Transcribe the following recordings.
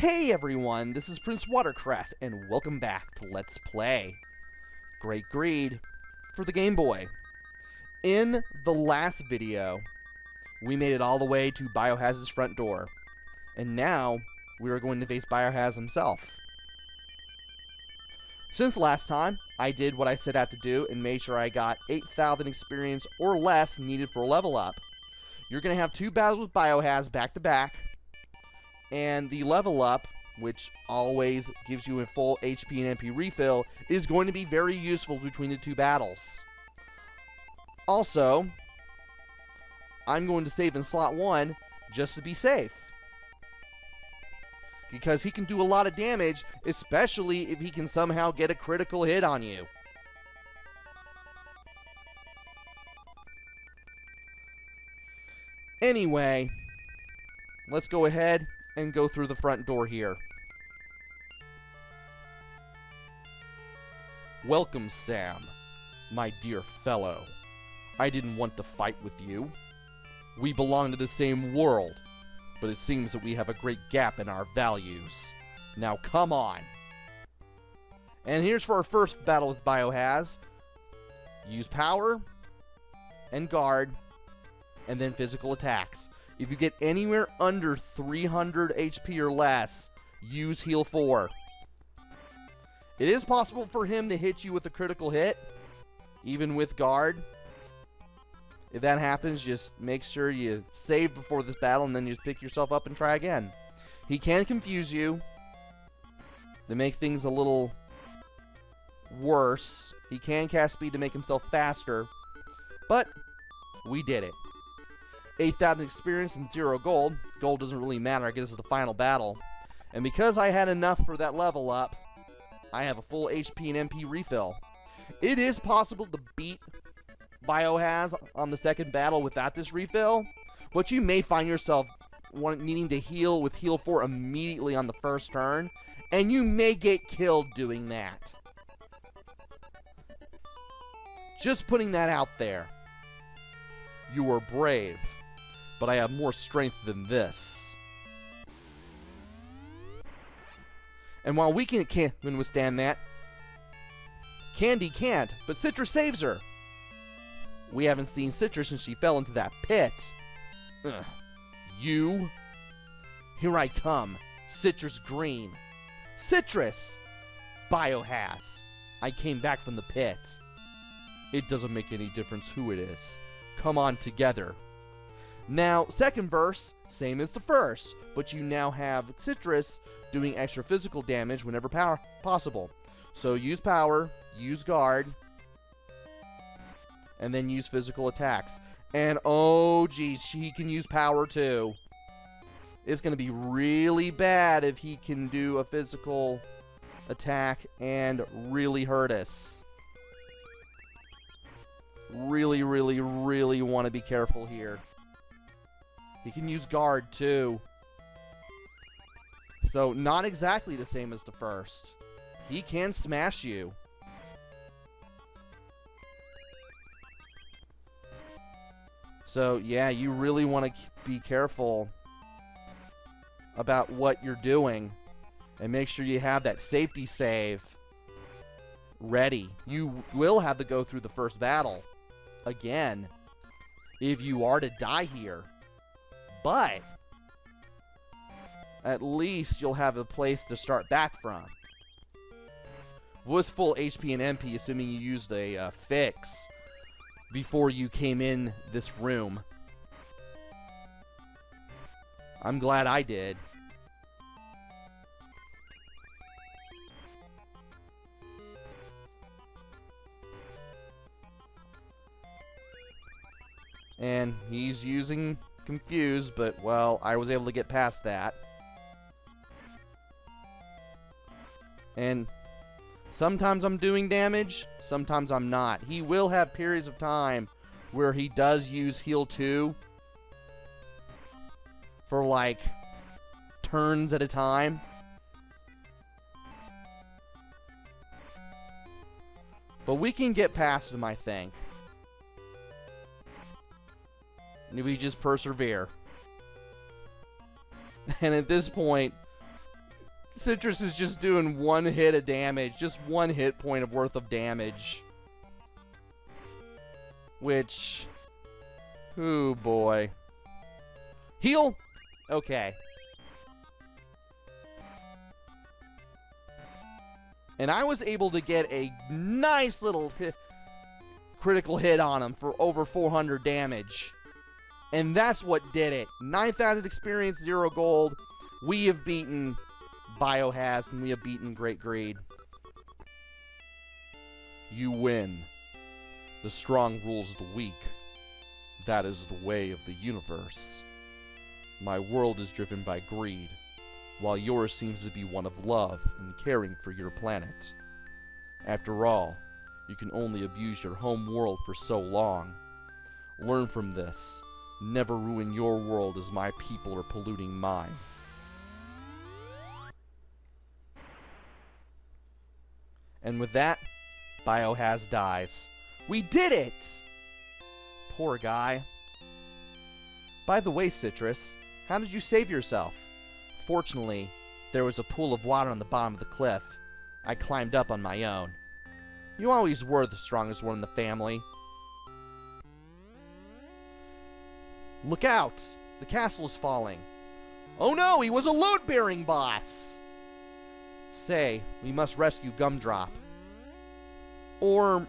Hey everyone, this is PrinceWatercress, and welcome back to Let's Play Great Greed for the Game Boy. In the last video, we made it all the way to Bio-Haz's front door, and now we are going to face Bio-Haz himself. Since last time, I did what I set out to do and made sure I got 8,000 experience or less needed for a level up. You're going to have two battles with Bio-Haz back to back, and the level up, which always gives you a full HP and MP refill, is going to be very useful between the two battles. Also, I'm going to save in slot 1 just to be safe, because he can do a lot of damage, especially if he can somehow get a critical hit on you. Anyway, let's go ahead and go through the front door here. Welcome, Sam, my dear fellow. I didn't want to fight with you. We belong to the same world, but it seems that we have a great gap in our values. Now come on. And here's for our first battle with Bio-Haz. Use power and guard, and then physical attacks. If you get anywhere under 300 HP or less, use heal 4. It is possible for him to hit you with a critical hit, even with guard. If that happens, just make sure you save before this battle, and then you just pick yourself up and try again. He can confuse you to make things a little worse. He can cast speed to make himself faster, but we did it. 8,000 experience and 0 gold. Gold doesn't really matter, I guess this is the final battle. And because I had enough for that level up, I have a full HP and MP refill. It is possible to beat Bio-Haz on the second battle without this refill, but you may find yourself needing to heal with heal 4 immediately on the first turn, and you may get killed doing that. Just putting that out there. You were brave, but I have more strength than this. And while we can withstand that, Candy can't, but Citrus saves her. We haven't seen Citrus since she fell into that pit. Ugh. You? Here I come, Citrus Green. Citrus! Bio-Haz. I came back from the pit. It doesn't make any difference who it is. Come on together. Now, second verse, same as the first, but you now have Citrus doing extra physical damage whenever possible. So use power, use guard, and then use physical attacks. And oh geez, he can use power too. It's going to be really bad if he can do a physical attack and really hurt us. Really, really, really want to be careful here. He can use guard too. So not exactly the same as the first. He can smash you. So yeah, you really want to be careful about what you're doing, and make sure you have that safety save ready. You will have to go through the first battle again if you are to die here, but at least you'll have a place to start back from with full HP and MP, assuming you used a fix before you came in this room. I'm glad I did. And he's using Confuse, but, well, I was able to get past that. And sometimes I'm doing damage, sometimes I'm not. He will have periods of time where he does use heal 2 for, like, turns at a time. But we can get past him, I think. And we just persevere. And at this point, Citrus is just doing one hit of damage. Just one hit point of worth of damage. Which... oh boy. Heal? Okay. And I was able to get a nice little critical hit on him for over 400 damage. And that's what did it. 9,000 experience, 0 gold. We have beaten Bio-Haz, and we have beaten Great Greed. You win. The strong rules the weak. That is the way of the universe. My world is driven by greed, while yours seems to be one of love and caring for your planet. After all, you can only abuse your home world for so long. Learn from this. Never ruin your world as my people are polluting mine. And with that, Bio-Haz dies. We did it! Poor guy. By the way, Citrus, how did you save yourself? Fortunately, there was a pool of water on the bottom of the cliff. I climbed up on my own. You always were the strongest one in the family. Look out! The castle is falling. Oh no, he was a load-bearing boss! Say, we must rescue Gumdrop. Or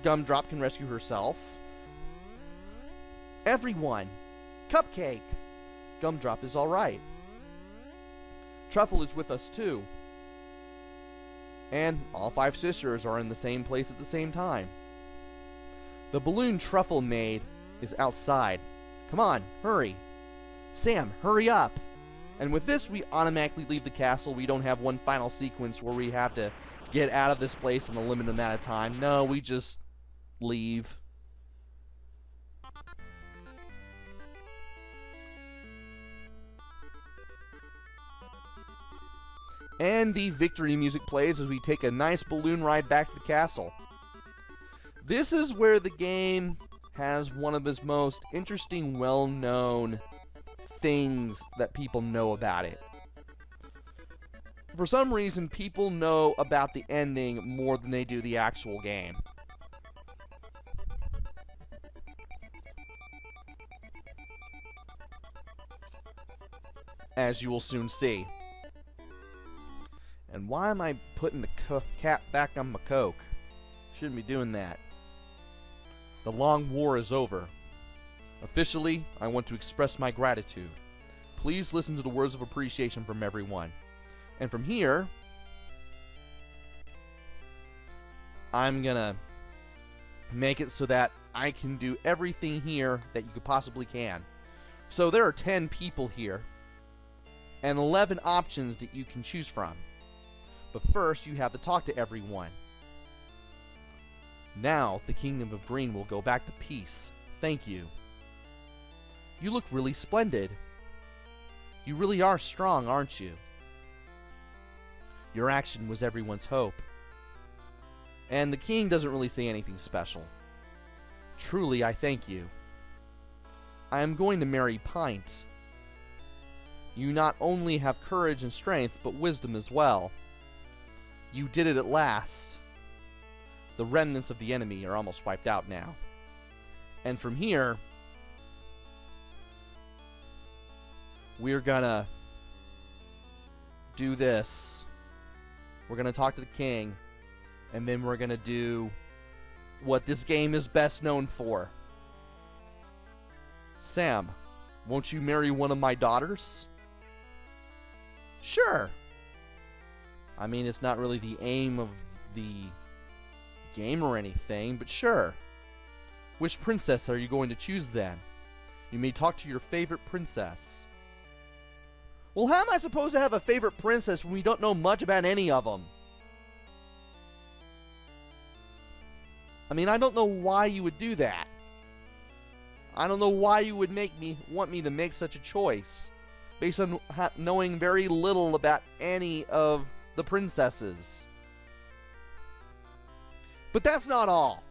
Gumdrop can rescue herself. Everyone! Cupcake! Gumdrop is alright. Truffle is with us too. And all 5 sisters are in the same place at the same time. The balloon Truffle made is outside. Come on, hurry. Sam, hurry up. And with this, we automatically leave the castle. We don't have one final sequence where we have to get out of this place in a limited amount of time. No, we just leave. And the victory music plays as we take a nice balloon ride back to the castle. This is where the game has one of its most interesting, well-known things that people know about it. For some reason, people know about the ending more than they do the actual game. As you will soon see. And why am I putting the cap back on my Coke? Shouldn't be doing that. The long war is over. Officially, I want to express my gratitude. Please listen to the words of appreciation from everyone. And from here, I'm gonna make it so that I can do everything here that you could possibly can. So there are 10 people here, and 11 options that you can choose from. But first, you have to talk to everyone. Now, the Kingdom of Green will go back to peace. Thank you. You look really splendid. You really are strong, aren't you? Your action was everyone's hope. And the king doesn't really say anything special. Truly, I thank you. I am going to marry Pint. You not only have courage and strength, but wisdom as well. You did it at last. The remnants of the enemy are almost wiped out now. And from here, we're gonna do this. We're gonna talk to the king, and then we're gonna do what this game is best known for. Sam, won't you marry one of my daughters? Sure. I mean, it's not really the aim of the game or anything, but sure. Which princess are you going to choose then? You may talk to your favorite princess. Well, how am I supposed to have a favorite princess when we don't know much about any of them? I mean, I don't know why you would do that. I don't know why you would want me to make such a choice based on knowing very little about any of the princesses. But that's not all.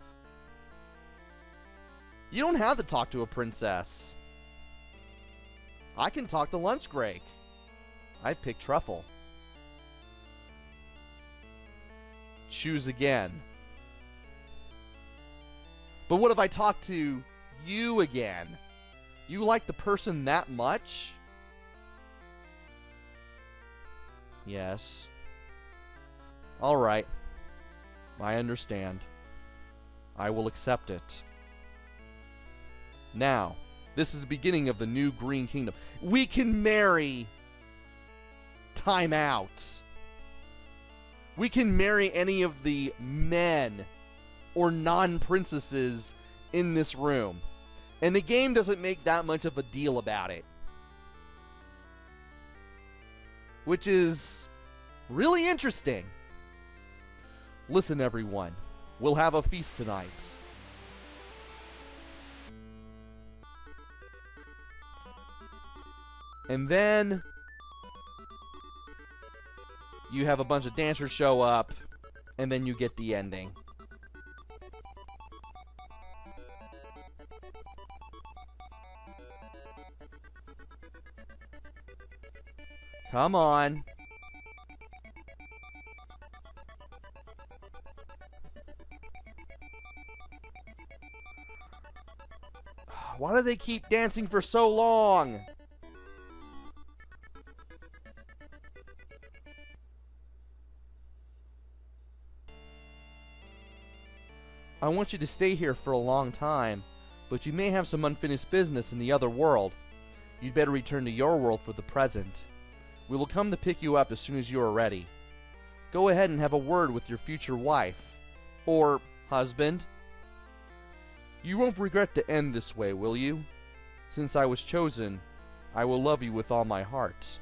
You don't have to talk to a princess. I can talk to Lunch Greg. I pick Truffle. Choose again. But what if I talk to you again? You like the person that much? Yes. Alright. I understand. I will accept it. Now, this is the beginning of the new Green Kingdom. We can marry. Time out. We can marry any of the men or non-princesses in this room. And the game doesn't make that much of a deal about it. Which is really interesting. Listen, everyone. We'll have a feast tonight. And then you have a bunch of dancers show up, and then you get the ending. Come on. Why do they keep dancing for so long? I want you to stay here for a long time, but you may have some unfinished business in the other world. You'd better return to your world for the present. We will come to pick you up as soon as you are ready. Go ahead and have a word with your future wife. Or husband. You won't regret to end this way, will you? Since I was chosen, I will love you with all my heart.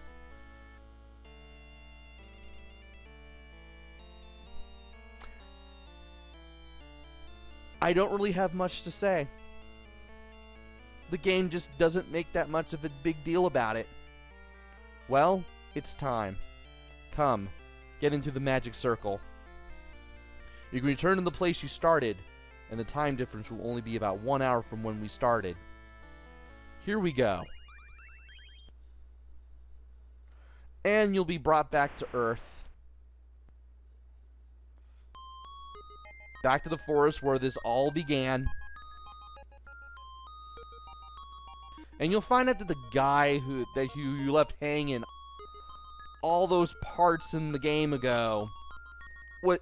I don't really have much to say. The game just doesn't make that much of a big deal about it. Well, it's time. Come, get into the magic circle. You can return to the place you started, and the time difference will only be about 1 hour from when we started. Here we go. And you'll be brought back to Earth. Back to the forest where this all began. And you'll find out that the guy who you left hanging all those parts in the game ago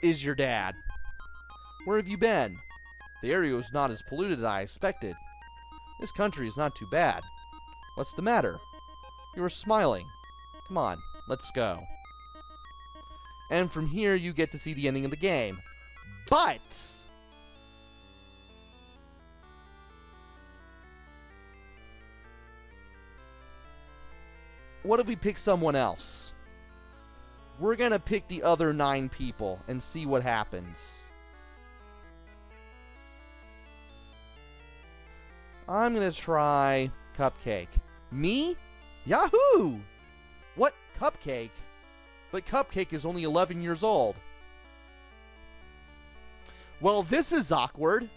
is your dad. Where have you been? The area was not as polluted as I expected. This country is not too bad. What's the matter? You are smiling. Come on, let's go. And from here you get to see the ending of the game. But what if we pick someone else? We're gonna pick the other 9 people and see what happens. I'm gonna try Cupcake. Me? Yahoo! What? Cupcake? But Cupcake is only 11 years old. Well, this is awkward.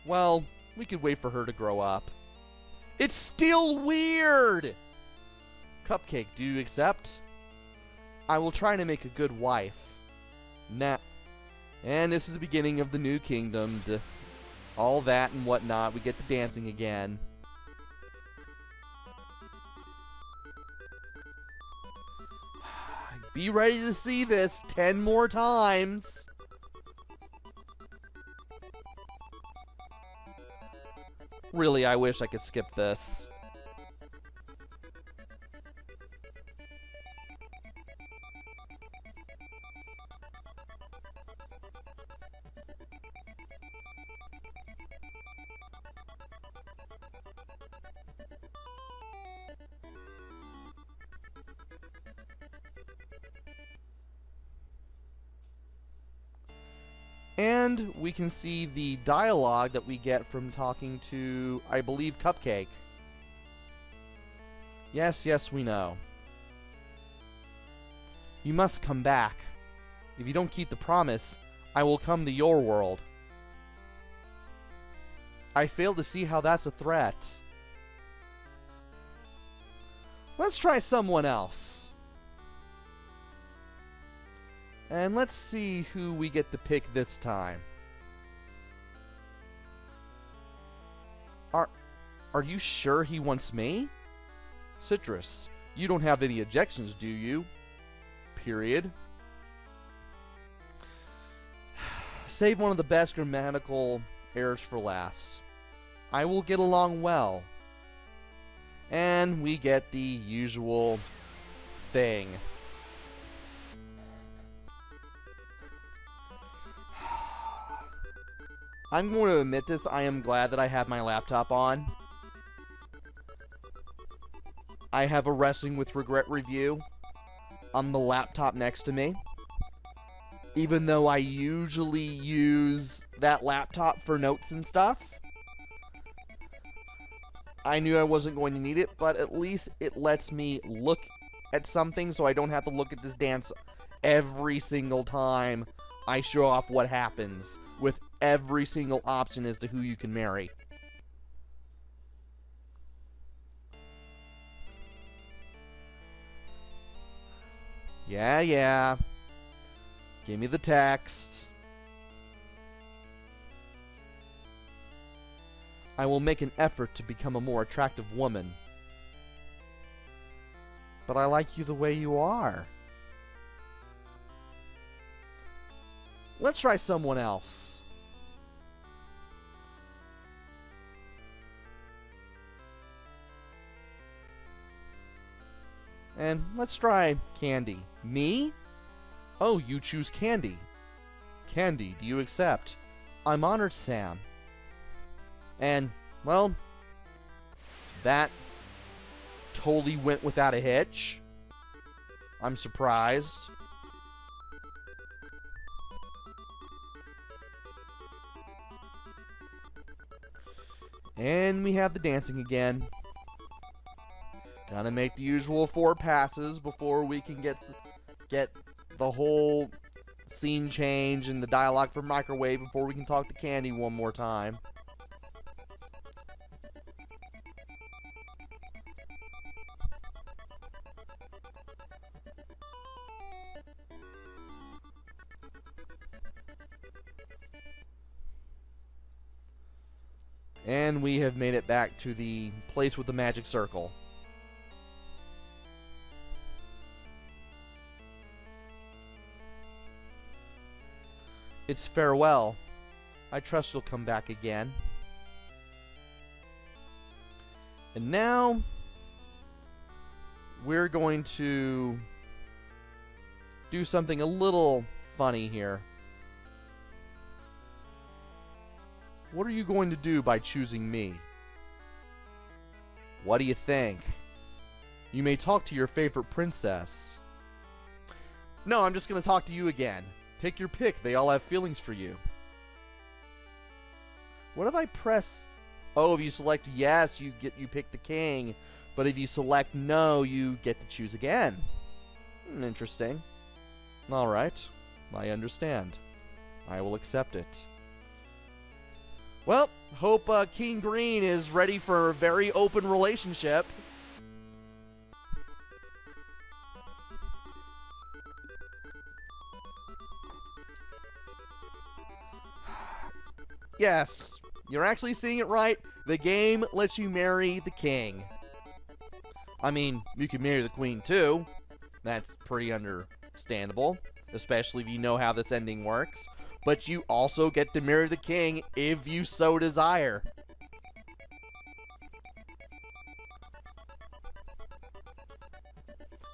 Well, we could wait for her to grow up. It's still weird! Cupcake, do you accept? I will try to make a good wife. Nah. And this is the beginning of the new kingdom. All that and whatnot. We get to dancing again. Be ready to see this 10 more times. Really, I wish I could skip this. And we can see the dialogue that we get from talking to, I believe, Cupcake. Yes, yes, we know. You must come back. If you don't keep the promise, I will come to your world. I fail to see how that's a threat. Let's try someone else. And let's see who we get to pick this time. Are you sure he wants me? Citrus, you don't have any objections, do you? Period. Save one of the best grammatical errors for last. I will get along well. And we get the usual thing. I'm going to admit this, I am glad that I have my laptop on. I have a Wrestling with Regret review on the laptop next to me. Even though I usually use that laptop for notes and stuff. I knew I wasn't going to need it, but at least it lets me look at something so I don't have to look at this dance every single time I show off what happens with every single option as to who you can marry. Yeah. Give me the text. I will make an effort to become a more attractive woman. But I like you the way you are. Let's try someone else. And let's try Candy. Me? Oh, you choose Candy. Candy, do you accept? I'm honored, Sam. And, well, that totally went without a hitch. I'm surprised. And we have the dancing again. Gotta make the usual 4 passes before we can get the whole scene change and the dialogue for microwave before we can talk to Candy one more time. And we have made it back to the place with the magic circle. It's farewell. I trust you'll come back again. And now, we're going to do something a little funny here. What are you going to do by choosing me? What do you think? You may talk to your favorite princess. No, I'm just going to talk to you again. Take your pick. They all have feelings for you. What if I press... Oh, if you select yes, you pick the king. But if you select no, you get to choose again. Interesting. Alright. I understand. I will accept it. Well, hope King Green is ready for a very open relationship. Yes, you're actually seeing it right. The game lets you marry the king. I mean, you can marry the queen too. That's pretty understandable, especially if you know how this ending works. But you also get to marry the king if you so desire.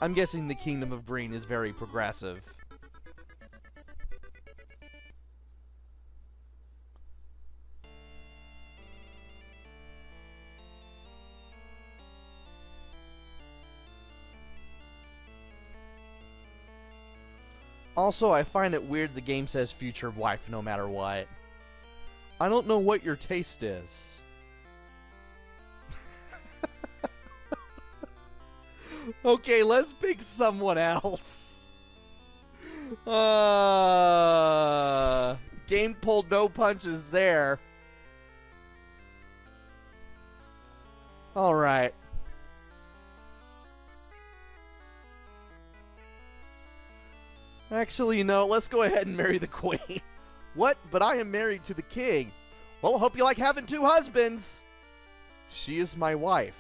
I'm guessing the Kingdom of Green is very progressive. Also, I find it weird the game says future wife no matter what. I don't know what your taste is. Okay, let's pick someone else. Game pulled no punches there. Alright. Actually, you know, let's go ahead and marry the queen. What? But I am married to the king. Well, hope you like having 2 husbands. She is my wife.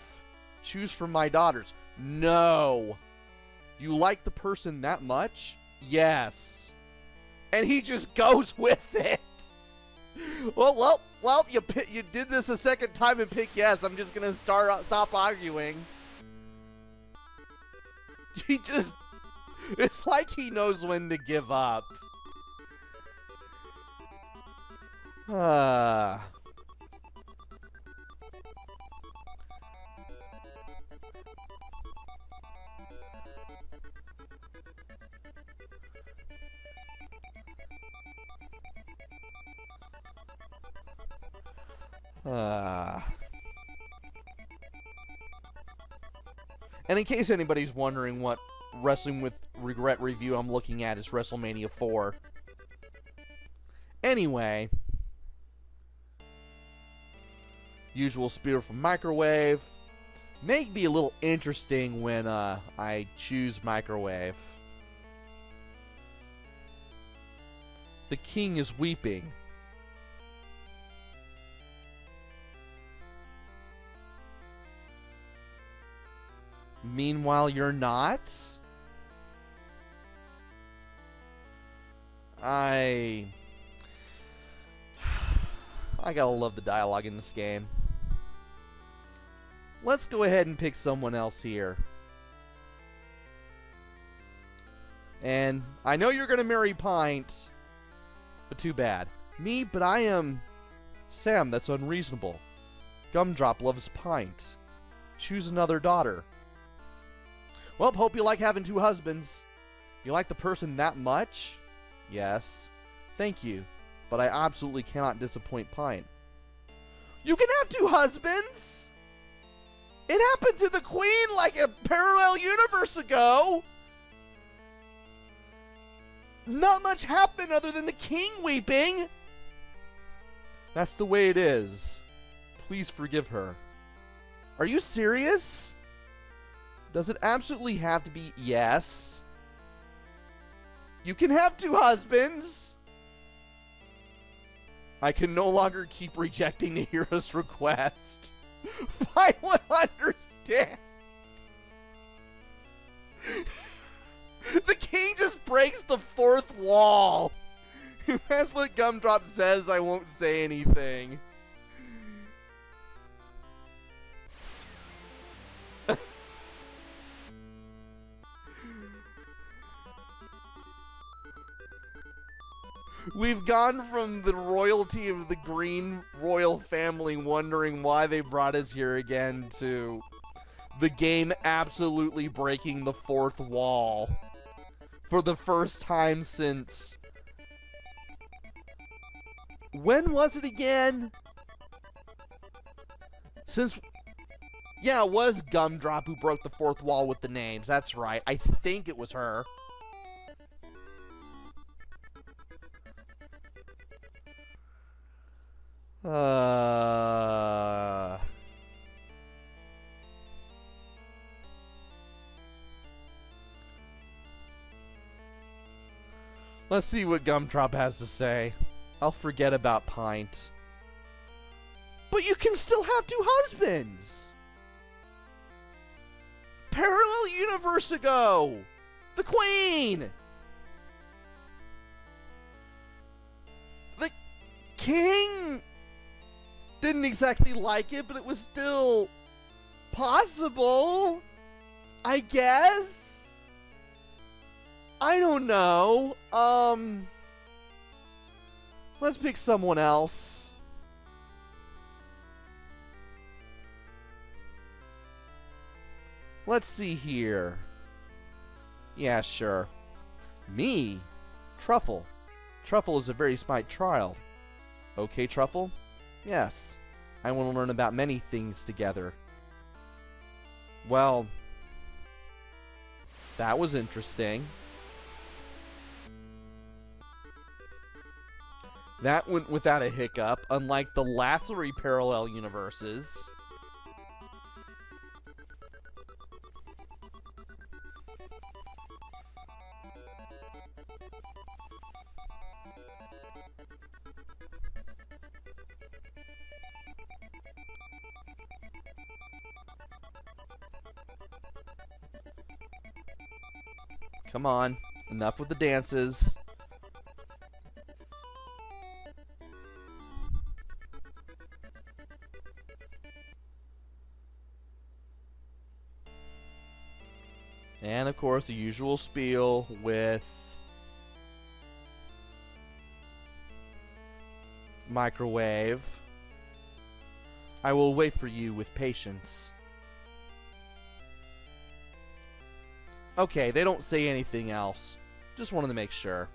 Choose from my daughters. No. You like the person that much? Yes. And he just goes with it. Well, you did this a second time and pick yes. I'm just gonna stop arguing. It's like he knows when to give up. And in case anybody's wondering what Wrestling with Regret review I'm looking at, is WrestleMania 4. Anyway. Usual spear from microwave. May be a little interesting when I choose microwave. The king is weeping. Meanwhile, you're not? I gotta love the dialogue in this game. Let's go ahead and pick someone else here. And I know you're gonna marry Pint, but too bad. Me, but I am Sam, that's unreasonable. Gumdrop loves Pint. Choose another daughter. Well, hope you like having 2 husbands. You like the person that much? Yes. Thank you. But I absolutely cannot disappoint Pint. You can have 2 husbands? It happened to the queen like a parallel universe ago. Not much happened other than the king weeping. That's the way it is. Please forgive her. Are you serious? Does it absolutely have to be yes? You can have 2 husbands. I can no longer keep rejecting the hero's request. I would understand. The king just breaks the 4th wall. If that's what Gumdrop says, I won't say anything. We've gone from the royalty of the green royal family wondering why they brought us here again to the game absolutely breaking the 4th wall for the first time since... When was it again? Since... Yeah, it was Gumdrop who broke the 4th wall with the names. That's right. I think it was her. Let's see what Gumdrop has to say. I'll forget about Pint. But you can still have 2 husbands! Parallel universe ago! The queen! The king didn't exactly like it, but it was still possible, I guess? I don't know. Let's pick someone else. Let's see here. Yeah, sure. Me? Truffle. Truffle is a very smart child. Okay, Truffle? Yes. I want to learn about many things together. Well, that was interesting. That went without a hiccup, unlike the last 3 parallel universes. come on. Enough with the dances. And, of course, the usual spiel with microwave. I will wait for you with patience. Okay, they don't say anything else. Just wanted to make sure.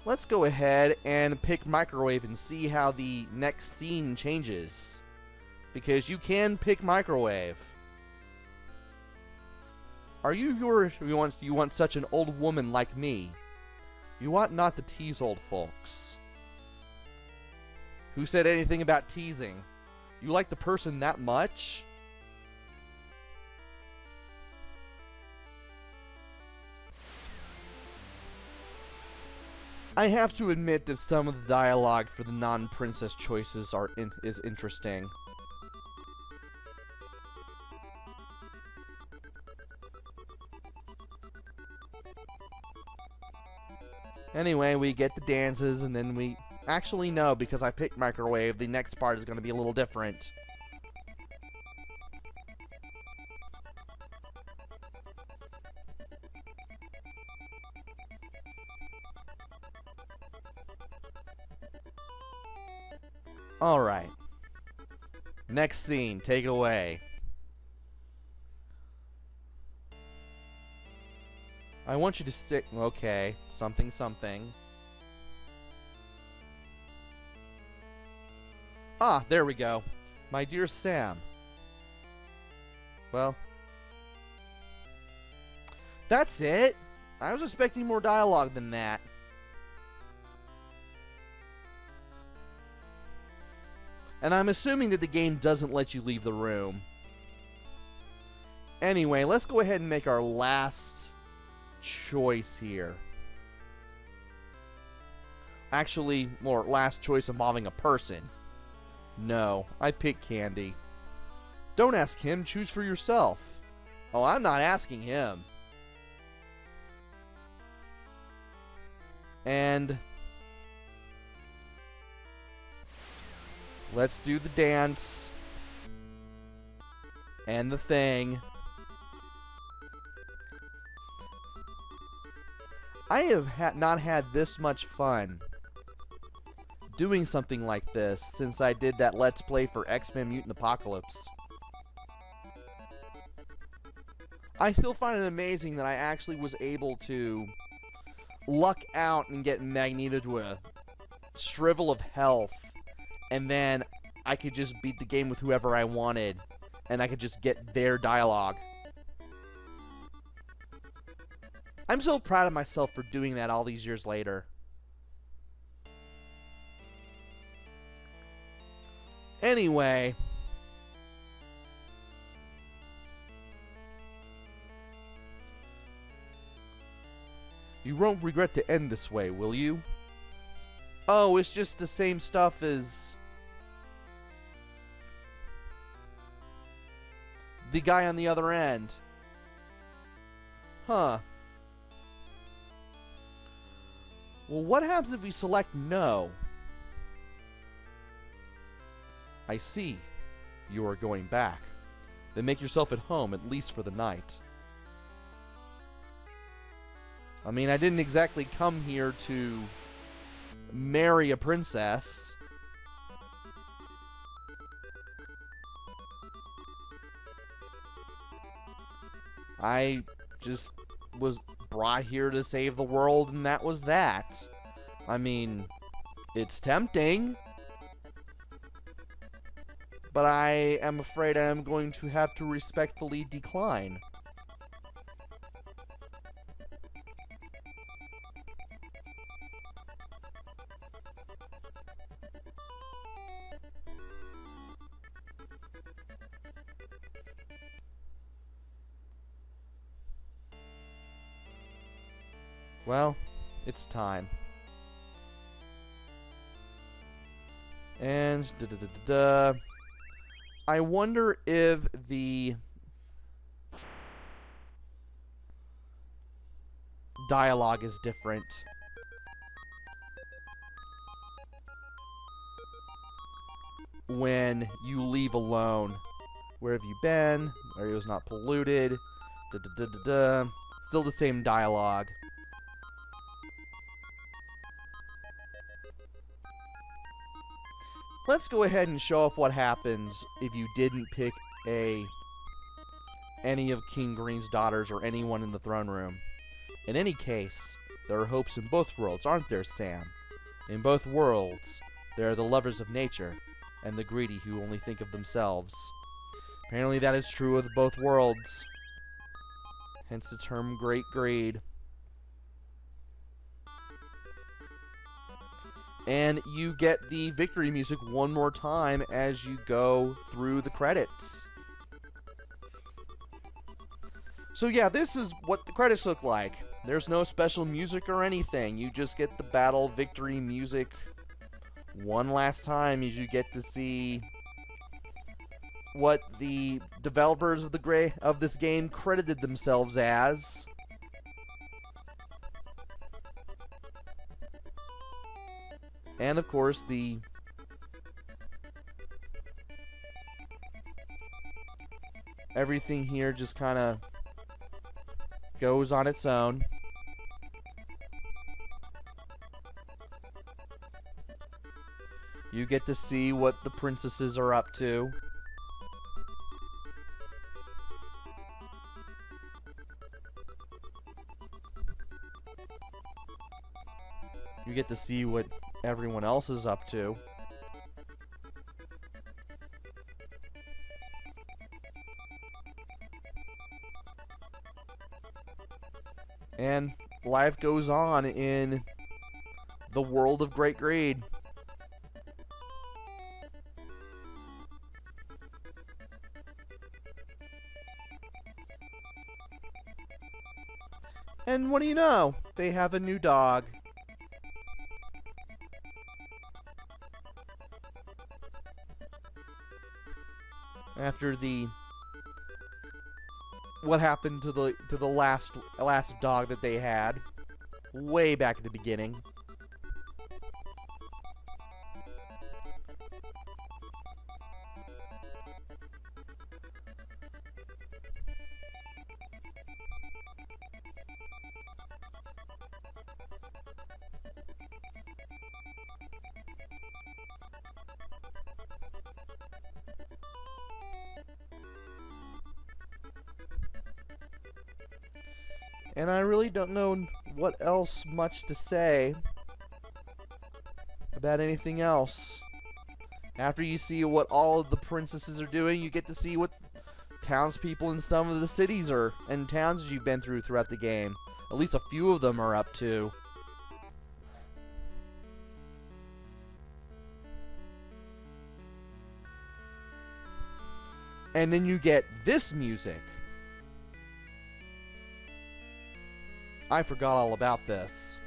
Let's go ahead and pick microwave and see how the next scene changes. Because you can pick microwave. Are you want such an old woman like me? You ought not to tease old folks. Who said anything about teasing? You like the person that much? I have to admit that some of the dialogue for the non-princess choices is interesting. Anyway, we get the dances, and then we... Actually, no, because I picked microwave, the next part is going to be a little different. Alright. Next scene, take it away. I want you to stick... Okay, something, something. Ah, there we go. My dear Sam. Well. That's it. I was expecting more dialogue than that. And I'm assuming that the game doesn't let you leave the room. Anyway, let's go ahead and make our last choice here. Actually, more last choice involving a person. No, I picked Candy. Don't ask him, choose for yourself. Oh, I'm not asking him. And let's do the dance and the thing. I have not had this much fun doing something like this since I did that Let's Play for X-Men Mutant Apocalypse. I still find it amazing that I actually was able to luck out and get Magneto to a shrivel of health, and then I could just beat the game with whoever I wanted, and I could just get their dialogue. I'm so proud of myself for doing that all these years later. Anyway, you won't regret to end this way, will you? Oh, it's just the same stuff as the guy on the other end. Huh. Well, what happens if we select no? I see. You are going back. Then make yourself at home, at least for the night. I mean, I didn't exactly come here to marry a princess. I just was brought here to save the world, and that was that. I mean, it's tempting. But I am afraid I am going to have to respectfully decline. Well, it's time. And I wonder if the dialogue is different. When you leave alone. Where have you been? Area was not polluted. Da da da da da. Still the same dialogue. Let's go ahead and show off what happens if you didn't pick any of King Green's daughters or anyone in the throne room. In any case, there are hopes in both worlds, aren't there, Sam? In both worlds, there are the lovers of nature and the greedy who only think of themselves. Apparently that is true of both worlds. Hence the term Great Greed. And you get the victory music one more time as you go through the credits. So yeah, this is what the credits look like. There's no special music or anything. You just get the battle victory music one last time as you get to see what the developers of this game credited themselves as. And of course everything here just kind of goes on its own. You get to see what the princesses are up to. You get to see what everyone else is up to. And life goes on in the world of Great Greed. And what do you know? They have a new dog. After what happened to the last dog that they had way back at the beginning. And I really don't know what else much to say about anything else. After you see what all of the princesses are doing, you get to see what townspeople in some of the cities and towns you've been through throughout the game. At least a few of them are up to. And then you get this music. I forgot all about this.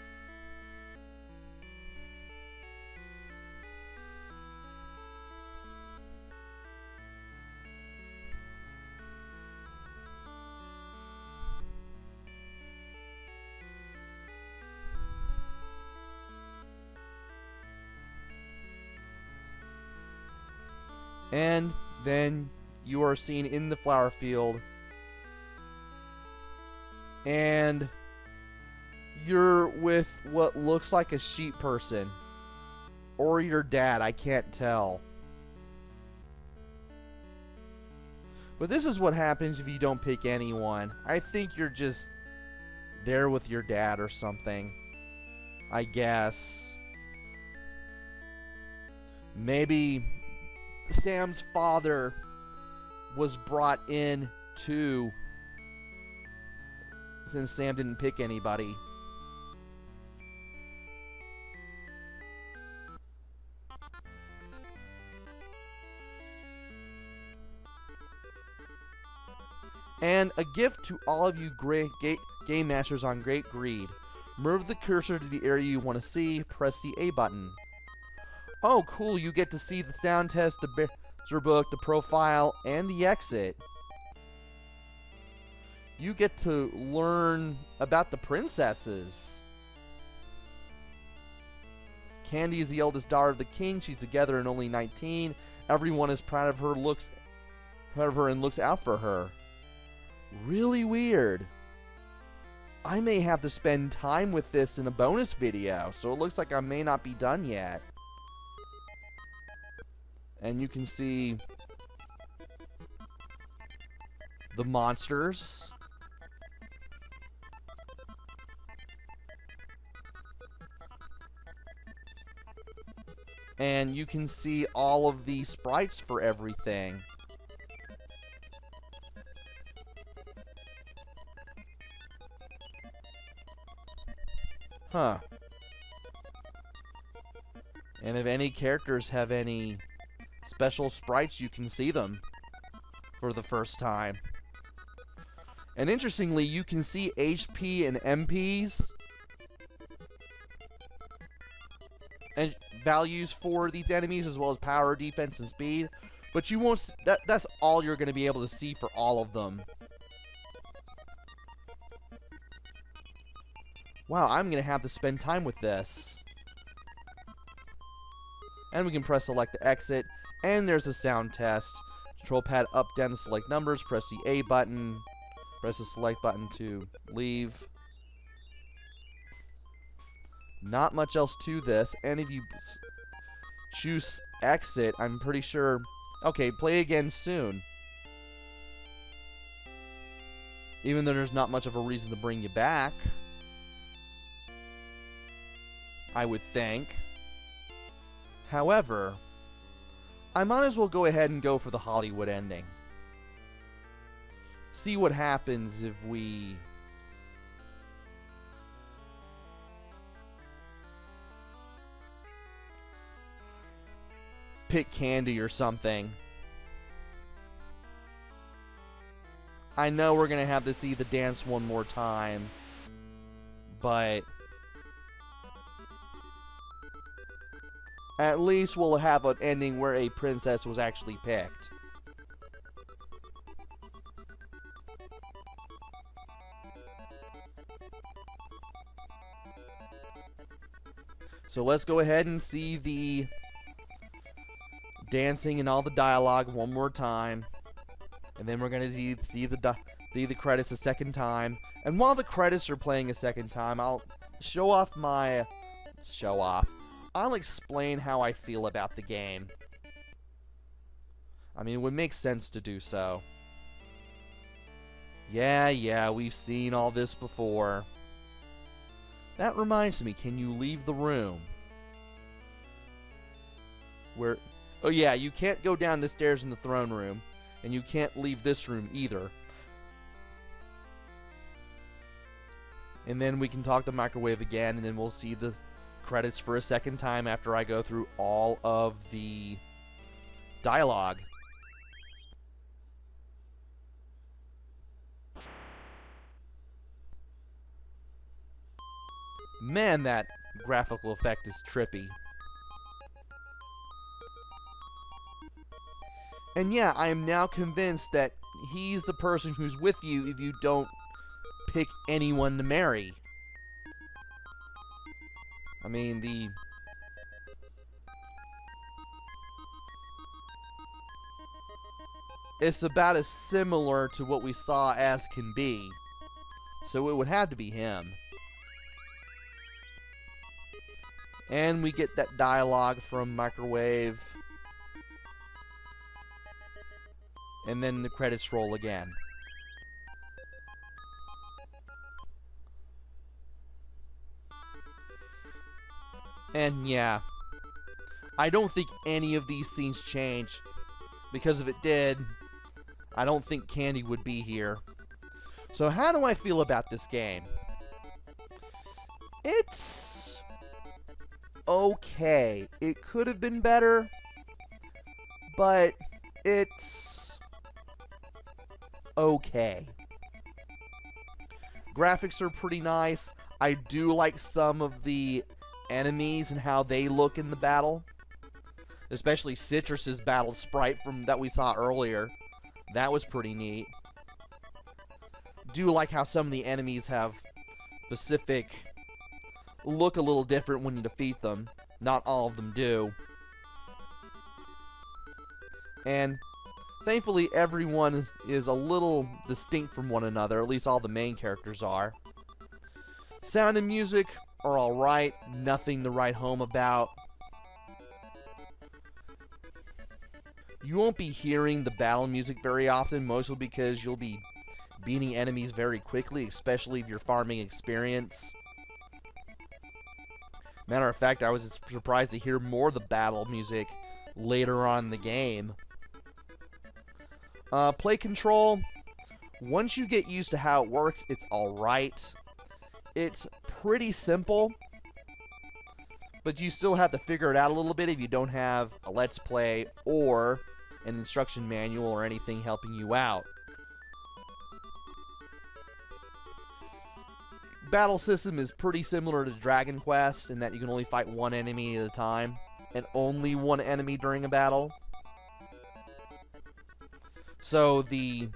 And then you are seen in the flower field. And you're with what looks like a sheep person. Or your dad, I can't tell. But this is what happens if you don't pick anyone. I think you're just there with your dad or something. I guess. Maybe Sam's father was brought in too, since Sam didn't pick anybody. And a gift to all of you game masters on Great Greed. Move the cursor to the area you want to see. Press the A button. Oh, cool. You get to see the sound test, the Bear book, the profile, and the exit. you get to learn about the princesses. Candy is the eldest daughter of the king. She's together and only 19. Everyone is proud of her, and looks out for her. Really weird. I may have to spend time with this in a bonus video, so it looks like I may not be done yet. And you can see the monsters. And you can see all of the sprites for everything. Huh. And if any characters have any special sprites, you can see them for the first time. And interestingly, you can see HP and MPs and values for these enemies, as well as power, defense, and speed. But you won't. That's all you're going to be able to see for all of them. Wow, I'm going to have to spend time with this. And we can press select to exit. And there's a sound test. Control pad up, down to select numbers. Press the A button. Press the select button to leave. Not much else to this. And if you choose exit, I'm pretty sure... Okay, play again soon. Even though there's not much of a reason to bring you back, I would think. However, I might as well go ahead and go for the Hollywood ending. See what happens if we... pick Candy or something. I know we're gonna have to see the dance one more time, but at least we'll have an ending where a princess was actually picked. So let's go ahead and see the dancing and all the dialogue one more time, and then we're gonna see the credits a second time. And while the credits are playing a second time, I'll I'll explain how I feel about the game. I mean, it would make sense to do so. Yeah, we've seen all this before. That reminds me, can you leave the room? Where... Oh yeah, you can't go down the stairs in the throne room, and you can't leave this room either. And then we can talk to Microwave again, and then we'll see the credits for a second time after I go through all of the dialogue. Man, that graphical effect is trippy. And yeah, I am now convinced that he's the person who's with you if you don't pick anyone to marry. I mean, it's about as similar to what we saw as can be. So it would have to be him. And we get that dialogue from Microwave. And then the credits roll again. And yeah, I don't think any of these scenes change, because if it did, I don't think Candy would be here. So how do I feel about this game? It's okay. It could have been better, but it's okay. Graphics are pretty nice. I do like some of the enemies and how they look in the battle, especially Citrus's battle sprite from that we saw earlier. That was pretty neat. do like how some of the enemies have specific look a little different when you defeat them. Not all of them do. And thankfully everyone is a little distinct from one another, at least all the main characters are. Sound and music are alright, nothing to write home about. You won't be hearing the battle music very often, mostly because you'll be beating enemies very quickly, especially if you're farming experience. Matter of fact, I was surprised to hear more of the battle music later on in the game. Play control, once you get used to how it works, it's alright. It's pretty simple, but you still have to figure it out a little bit if you don't have a Let's Play or an instruction manual or anything helping you out. Battle system is pretty similar to Dragon Quest in that you can only fight one enemy at a time, and only one enemy during a battle. So the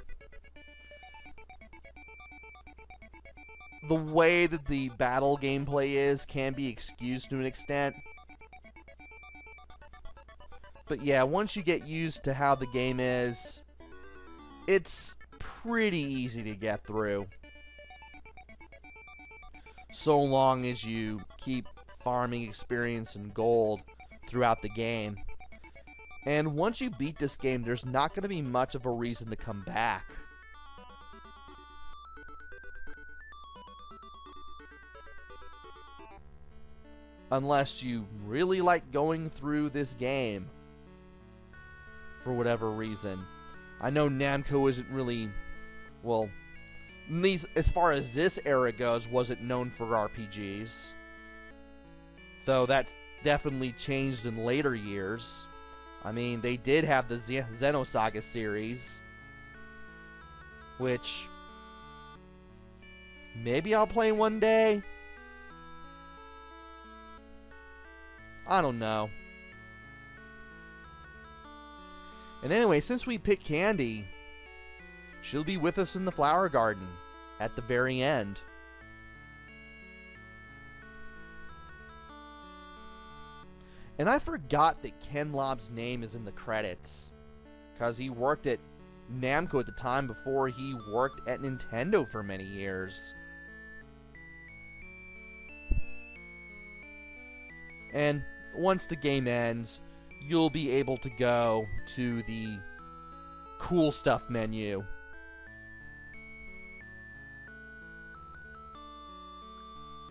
way that the battle gameplay is can be excused to an extent. But yeah, once you get used to how the game is, it's pretty easy to get through. So long as you keep farming experience and gold throughout the game. And once you beat this game, there's not going to be much of a reason to come back. Unless you really like going through this game for whatever reason. I know Namco isn't really, well, at least as far as this era goes, wasn't known for RPGs. Though that's definitely changed in later years. I mean, they did have the Xenosaga series, which maybe I'll play one day. I don't know. And anyway, since we picked Candy, she'll be with us in the flower garden at the very end. And I forgot that Ken Lob's name is in the credits, because he worked at Namco at the time before he worked at Nintendo for many years. And once the game ends, you'll be able to go to the cool stuff menu.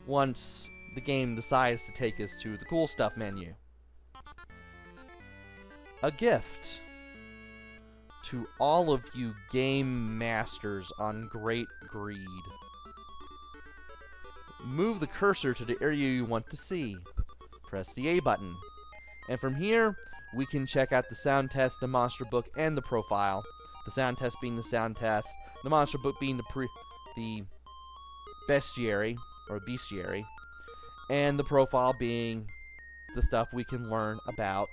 Once the game decides to take us to the cool stuff menu. A gift to all of you game masters on Great Greed. Move the cursor to the area you want to see. Press the A button. And from here, we can check out the sound test, the monster book, and the profile. The sound test being the sound test, the monster book being the bestiary, or bestiary, and the profile being the stuff we can learn about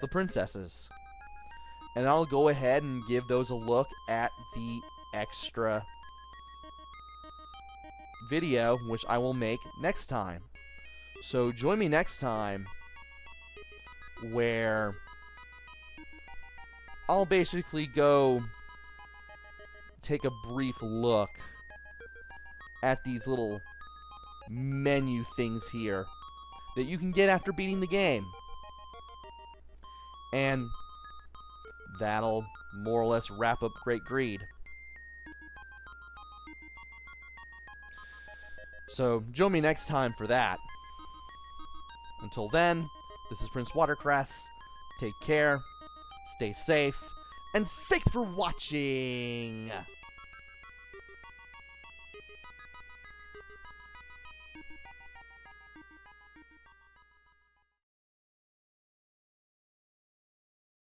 the princesses. And I'll go ahead and give those a look at the extra video, which I will make next time. So join me next time, where I'll basically go take a brief look at these little menu things here that you can get after beating the game. And that'll more or less wrap up Great Greed. So join me next time for that. Until then, this is PrinceWatercress. Take care, stay safe, and thanks for watching!